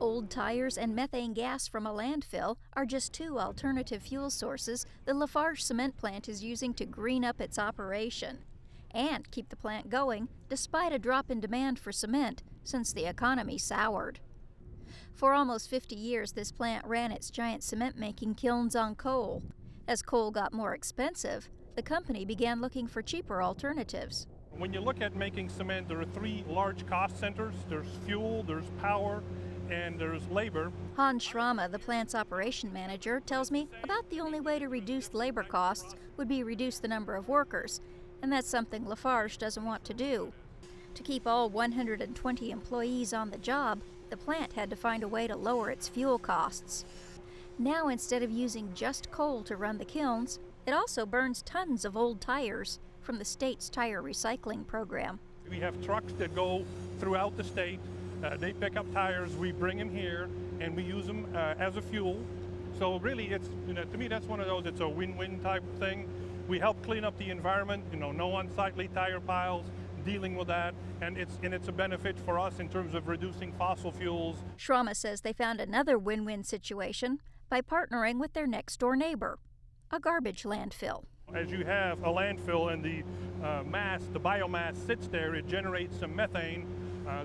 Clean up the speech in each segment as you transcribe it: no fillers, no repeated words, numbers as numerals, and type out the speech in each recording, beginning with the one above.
Old tires and methane gas from a landfill are just two alternative fuel sources the Lafarge cement plant is using to green up its operation and keep the plant going despite a drop in demand for cement since the economy soured. For almost 50 years, this plant ran its giant cement-making kilns on coal. As coal got more expensive, the company began looking for cheaper alternatives. When you look at making cement, there are three large cost centers. There's fuel, there's power, and there's labor. Hans Schramme, the plant's operation manager, tells me about the only way to reduce labor costs would be reduce the number of workers, and that's something Lafarge doesn't want to do. To keep all 120 employees on the job, the plant had to find a way to lower its fuel costs. Now, instead of using just coal to run the kilns, it also burns tons of old tires from the state's tire recycling program. We have trucks that go throughout the state. They pick up tires, we bring them here, and we use them as a fuel. So really, it's, to me, that's one of those, it's a win-win type of thing. We help clean up the environment, no unsightly tire piles, dealing with that, and it's a benefit for us in terms of reducing fossil fuels. Schramme says they found another win-win situation by partnering with their next-door neighbor, a garbage landfill. As you have a landfill and the biomass sits there, it generates some methane.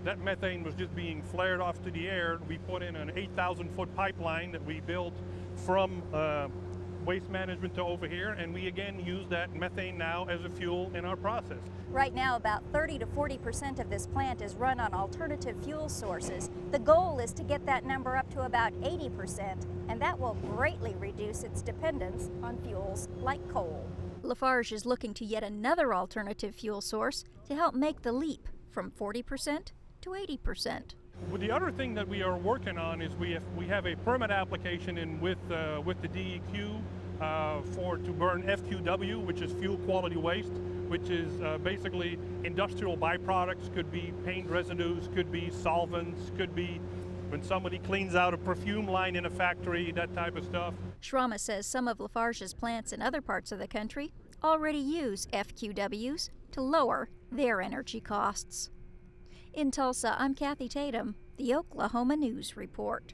That methane was just being flared off to the air. We put in an 8,000-foot pipeline that we built from waste management to over here, and we again use that methane now as a fuel in our process. Right now, about 30 to 40% of this plant is run on alternative fuel sources. The goal is to get that number up to about 80%, and that will greatly reduce its dependence on fuels like coal. Lafarge is looking to yet another alternative fuel source to help make the leap from 40% to 80%. Well, the other thing that we are working on is we have a permit application in with the DEQ to burn FQW, which is fuel quality waste, which is basically industrial byproducts. Could be paint residues, could be solvents, could be when somebody cleans out a perfume line in a factory, that type of stuff. Schramme says some of Lafarge's plants in other parts of the country already use FQWs to lower their energy costs. In Tulsa, I'm Kathy Tatum, the Oklahoma News Report.